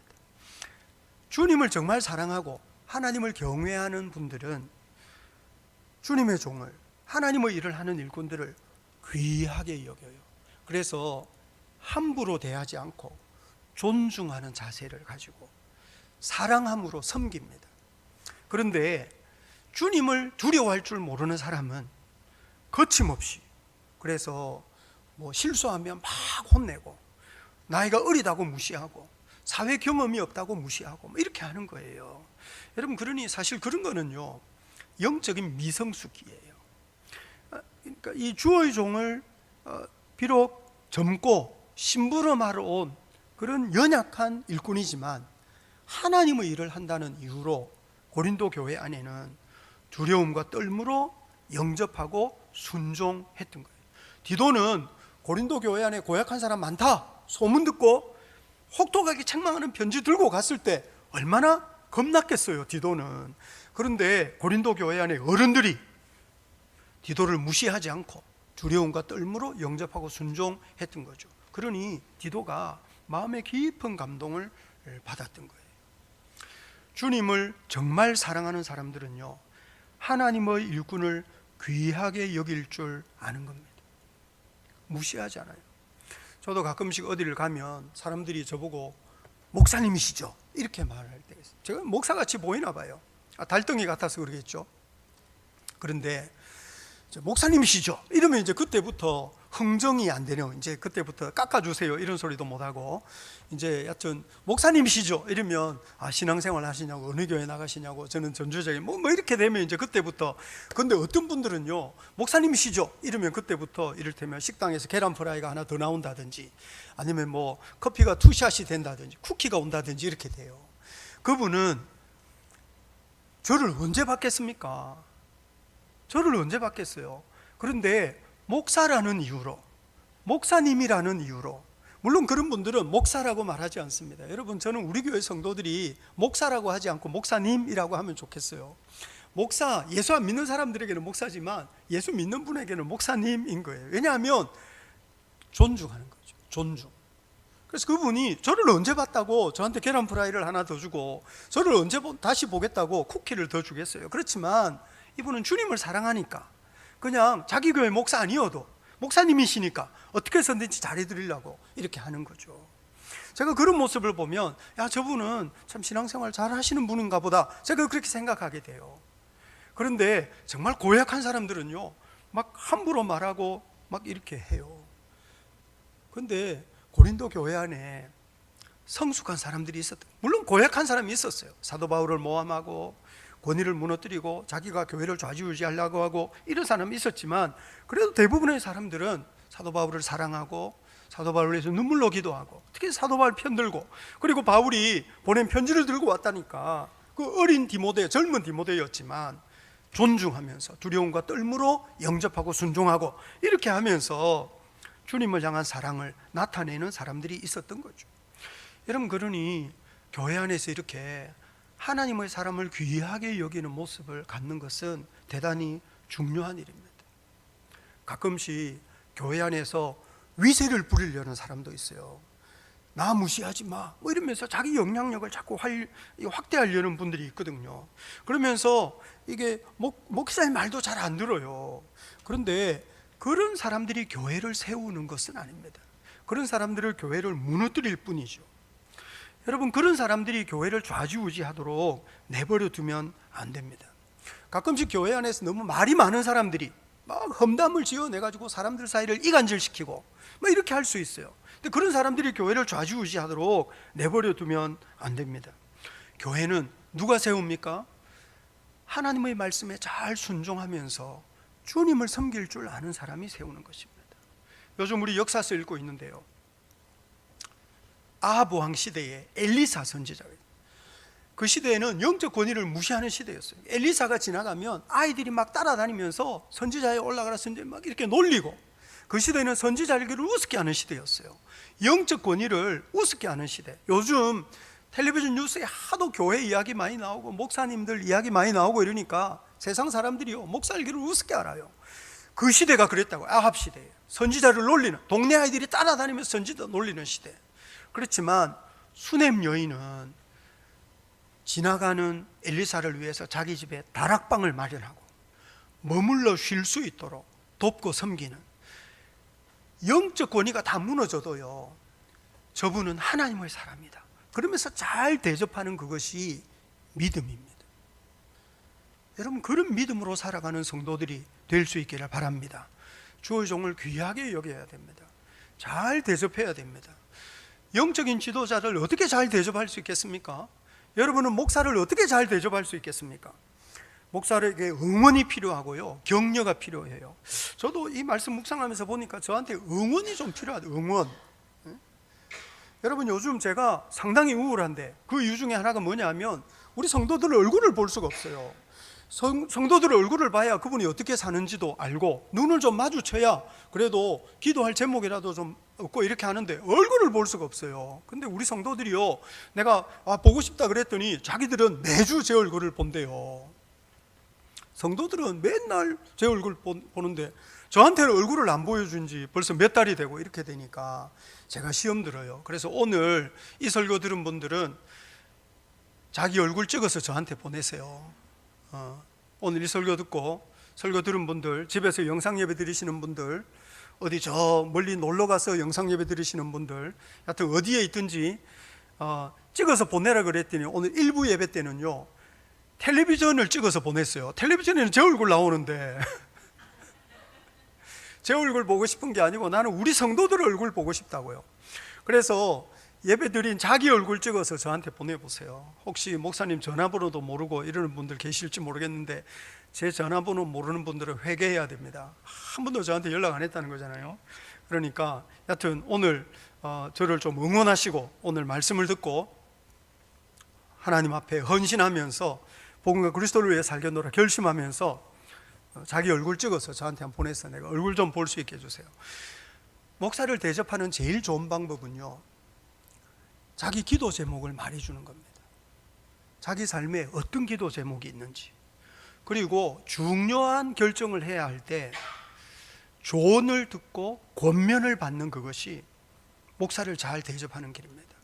주님을 정말 사랑하고 하나님을 경외하는 분들은 주님의 종을, 하나님의 일을 하는 일꾼들을 귀하게 여겨요. 그래서 함부로 대하지 않고 존중하는 자세를 가지고 사랑함으로 섬깁니다. 그런데 주님을 두려워할 줄 모르는 사람은 거침없이, 그래서 뭐 실수하면 막 혼내고 나이가 어리다고 무시하고 사회 경험이 없다고 무시하고 이렇게 하는 거예요. 여러분, 그러니 사실 그런 거는요 영적인 미성숙이에요. 그러니까 이 주의 종을 비록 젊고 심부름하러 온 그런 연약한 일꾼이지만 하나님의 일을 한다는 이유로 고린도 교회 안에는 두려움과 떨므로 영접하고 순종했던 거예요. 디도는 고린도 교회 안에 고약한 사람 많다 소문 듣고 혹독하게 책망하는 편지 들고 갔을 때 얼마나 겁났겠어요, 디도는. 그런데 고린도 교회 안에 어른들이 디도를 무시하지 않고 두려움과 떨므로 영접하고 순종했던 거죠. 그러니 디도가 마음에 깊은 감동을 받았던 거예요. 주님을 정말 사랑하는 사람들은요 하나님의 일꾼을 귀하게 여길 줄 아는 겁니다. 무시하지 않아요. 저도 가끔씩 어디를 가면 사람들이 저보고 목사님이시죠? 이렇게 말할 때가 있어요. 제가 목사같이 보이나 봐요. 달덩이 같아서 그러겠죠. 그런데 목사님이시죠? 이러면 이제 그때부터 흥정이 안 되네요. 이제 그때부터 깎아주세요 이런 소리도 못하고, 이제 여튼 목사님이시죠? 이러면 신앙생활 하시냐고, 어느 교회 나가시냐고, 저는 전주적인 뭐 이렇게 되면 이제 그때부터. 근데 어떤 분들은요 목사님이시죠? 이러면 그때부터 이를테면 식당에서 계란 프라이가 하나 더 나온다든지, 아니면 뭐 커피가 투샷이 된다든지 쿠키가 온다든지 이렇게 돼요. 그분은 저를 언제 받겠습니까? 저를 언제 받겠어요? 그런데 목사라는 이유로, 목사님이라는 이유로, 물론 그런 분들은 목사라고 말하지 않습니다. 여러분, 저는 우리 교회 성도들이 목사라고 하지 않고 목사님이라고 하면 좋겠어요. 목사, 예수 안 믿는 사람들에게는 목사지만 예수 믿는 분에게는 목사님인 거예요. 왜냐하면 존중하는 거죠. 존중. 그래서 그분이 저를 언제 봤다고 저한테 계란 프라이를 하나 더 주고, 저를 언제 다시 보겠다고 쿠키를 더 주겠어요? 그렇지만 이분은 주님을 사랑하니까 그냥 자기 교회 목사 아니어도 목사님이시니까 어떻게 해서든지 잘해드리려고 이렇게 하는 거죠. 제가 그런 모습을 보면 야, 저분은 참 신앙생활 잘 하시는 분인가 보다, 제가 그렇게 생각하게 돼요. 그런데 정말 고약한 사람들은요 막 함부로 말하고 막 이렇게 해요. 그런데 고린도 교회 안에 성숙한 사람들이 있었던, 물론 고약한 사람이 있었어요. 사도 바울을 모함하고 권위를 무너뜨리고 자기가 교회를 좌지우지하려고 하고 이런 사람이 있었지만, 그래도 대부분의 사람들은 사도 바울을 사랑하고 사도 바울을 위해서 눈물로 기도하고, 특히 사도 바울 편들고, 그리고 바울이 보낸 편지를 들고 왔다니까 그 어린 디모데, 젊은 디모데였지만 존중하면서 두려움과 떨므로 영접하고 순종하고 이렇게 하면서 주님을 향한 사랑을 나타내는 사람들이 있었던 거죠. 여러분, 그러니 교회 안에서 이렇게 하나님의 사람을 귀하게 여기는 모습을 갖는 것은 대단히 중요한 일입니다. 가끔씩 교회 안에서 위세를 부리려는 사람도 있어요. 나 무시하지 마 뭐 이러면서 자기 영향력을 자꾸 확대하려는 분들이 있거든요. 그러면서 이게 목사의 말도 잘 안 들어요. 그런데 그런 사람들이 교회를 세우는 것은 아닙니다. 그런 사람들을 교회를 무너뜨릴 뿐이죠. 여러분, 그런 사람들이 교회를 좌지우지하도록 내버려 두면 안 됩니다. 가끔씩 교회 안에서 너무 말이 많은 사람들이 막 험담을 지어내가지고 사람들 사이를 이간질시키고 막 이렇게 할 수 있어요. 근데 그런 사람들이 교회를 좌지우지하도록 내버려 두면 안 됩니다. 교회는 누가 세웁니까? 하나님의 말씀에 잘 순종하면서 주님을 섬길 줄 아는 사람이 세우는 것입니다. 요즘 우리 역사서 읽고 있는데요, 아합 왕 시대에 엘리사 선지자가, 그 시대에는 영적 권위를 무시하는 시대였어요. 엘리사가 지나가면 아이들이 막 따라다니면서 선지자에 올라가라, 선지자 막 이렇게 놀리고, 그 시대는 선지자를 우습게 하는 시대였어요. 영적 권위를 우습게 하는 시대. 요즘 텔레비전 뉴스에 하도 교회 이야기 많이 나오고 목사님들 이야기 많이 나오고 이러니까 세상 사람들이요, 목사 일기를 우습게 알아요. 그 시대가 그랬다고. 아합 시대에 선지자를 놀리는, 동네 아이들이 따라다니면서 선지자 놀리는 시대. 그렇지만 수넴 여인은 지나가는 엘리사를 위해서 자기 집에 다락방을 마련하고 머물러 쉴 수 있도록 돕고 섬기는, 영적 권위가 다 무너져도요, 저분은 하나님의 사람이다 그러면서 잘 대접하는 그것이 믿음입니다. 여러분, 그런 믿음으로 살아가는 성도들이 될 수 있기를 바랍니다. 주의 종을 귀하게 여겨야 됩니다. 잘 대접해야 됩니다. 영적인 지도자를 어떻게 잘 대접할 수 있겠습니까? 여러분은 목사를 어떻게 잘 대접할 수 있겠습니까? 목사에게 응원이 필요하고요, 격려가 필요해요. 저도 이 말씀 묵상하면서 보니까 저한테 응원이 좀 필요하다. 응원. 여러분, 요즘 제가 상당히 우울한데 그 이유 중에 하나가 뭐냐면 우리 성도들 얼굴을 볼 수가 없어요. 성도들 얼굴을 봐야 그분이 어떻게 사는지도 알고 눈을 좀 마주쳐야 그래도 기도할 제목이라도 좀 얻고 이렇게 하는데 얼굴을 볼 수가 없어요. 근데 우리 성도들이요, 내가 보고 싶다 그랬더니 자기들은 매주 제 얼굴을 본대요. 성도들은 맨날 제 얼굴 보는데 저한테는 얼굴을 안 보여준 지 벌써 몇 달이 되고 이렇게 되니까 제가 시험 들어요. 그래서 오늘 이 설교 들은 분들은 자기 얼굴 찍어서 저한테 보내세요. 오늘 이 설교 듣고 설교 들은 분들, 집에서 영상 예배 드리시는 분들, 어디 저 멀리 놀러 가서 영상 예배 드리시는 분들, 하여튼 어디에 있든지 찍어서 보내라 그랬더니 오늘 일부 예배 때는요, 텔레비전을 찍어서 보냈어요. 텔레비전에는 제 얼굴 나오는데 제 얼굴 보고 싶은 게 아니고 나는 우리 성도들 얼굴 보고 싶다고요. 그래서 예배 드린 자기 얼굴 찍어서 저한테 보내보세요. 혹시 목사님 전화번호도 모르고 이러는 분들 계실지 모르겠는데 제 전화번호 모르는 분들은 회개해야 됩니다. 한 번도 저한테 연락 안 했다는 거잖아요. 그러니까 여튼 오늘 저를 좀 응원하시고 오늘 말씀을 듣고 하나님 앞에 헌신하면서 복음과 그리스도를 위해 살겠노라 결심하면서 자기 얼굴 찍어서 저한테 한번 보내서 내가 얼굴 좀 볼 수 있게 해주세요. 목사를 대접하는 제일 좋은 방법은요, 자기 기도 제목을 말해주는 겁니다. 자기 삶에 어떤 기도 제목이 있는지, 그리고 중요한 결정을 해야 할 때 조언을 듣고 권면을 받는 그것이 목사를 잘 대접하는 길입니다.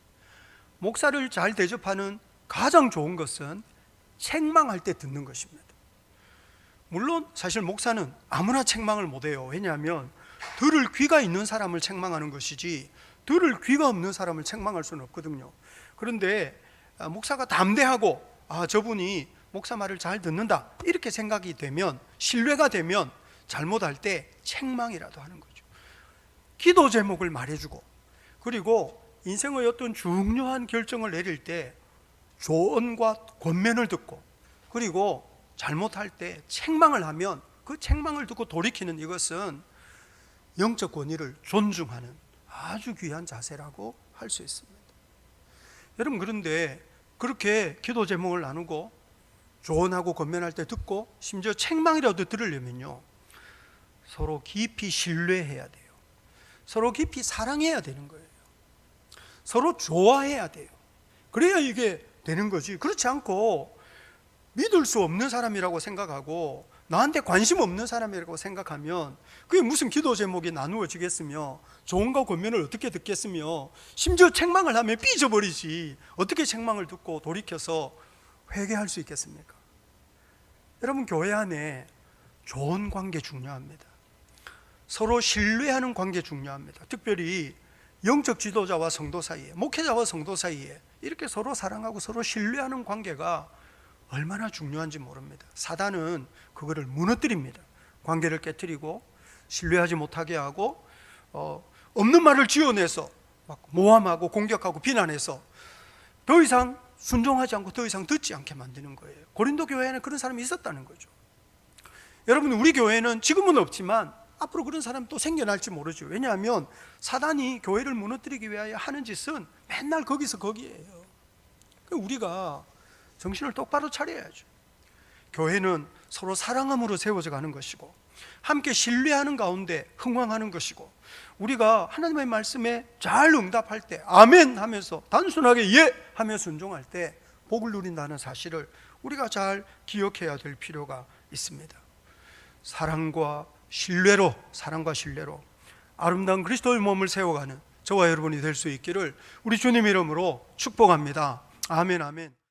목사를 잘 대접하는 가장 좋은 것은 책망할 때 듣는 것입니다. 물론 사실 목사는 아무나 책망을 못해요. 왜냐하면 들을 귀가 있는 사람을 책망하는 것이지 들을 귀가 없는 사람을 책망할 수는 없거든요. 그런데 목사가 담대하고 저분이 목사 말을 잘 듣는다 이렇게 생각이 되면, 신뢰가 되면 잘못할 때 책망이라도 하는 거죠. 기도 제목을 말해주고, 그리고 인생의 어떤 중요한 결정을 내릴 때 조언과 권면을 듣고, 그리고 잘못할 때 책망을 하면 그 책망을 듣고 돌이키는 이것은 영적 권위를 존중하는 아주 귀한 자세라고 할 수 있습니다. 여러분, 그런데 그렇게 기도 제목을 나누고 조언하고 권면할 때 듣고 심지어 책망이라도 들으려면요, 서로 깊이 신뢰해야 돼요. 서로 깊이 사랑해야 되는 거예요. 서로 좋아해야 돼요. 그래야 이게 되는 거지. 그렇지 않고 믿을 수 없는 사람이라고 생각하고 나한테 관심 없는 사람이라고 생각하면 그게 무슨 기도 제목이 나누어지겠으며 조언과 권면을 어떻게 듣겠으며 심지어 책망을 하면 삐져버리지 어떻게 책망을 듣고 돌이켜서 회개할 수 있겠습니까? 여러분, 교회 안에 좋은 관계 중요합니다. 서로 신뢰하는 관계 중요합니다. 특별히 영적 지도자와 성도 사이에, 목회자와 성도 사이에 이렇게 서로 사랑하고 서로 신뢰하는 관계가 얼마나 중요한지 모릅니다. 사단은 그거를 무너뜨립니다. 관계를 깨뜨리고 신뢰하지 못하게 하고 없는 말을 지어내서 막 모함하고 공격하고 비난해서 더 이상 순종하지 않고 더 이상 듣지 않게 만드는 거예요. 고린도 교회에는 그런 사람이 있었다는 거죠. 여러분, 우리 교회는 지금은 없지만 앞으로 그런 사람이 또 생겨날지 모르죠. 왜냐하면 사단이 교회를 무너뜨리기 위하여 하는 짓은 맨날 거기서 거기에요. 우리가 정신을 똑바로 차려야죠. 교회는 서로 사랑함으로 세워져 가는 것이고 함께 신뢰하는 가운데 흥왕하는 것이고, 우리가 하나님의 말씀에 잘 응답할 때 아멘 하면서 단순하게 예 하며 순종할 때 복을 누린다는 사실을 우리가 잘 기억해야 될 필요가 있습니다. 사랑과 신뢰로 아름다운 그리스도의 몸을 세워가는 저와 여러분이 될 수 있기를 우리 주님 이름으로 축복합니다. 아멘, 아멘.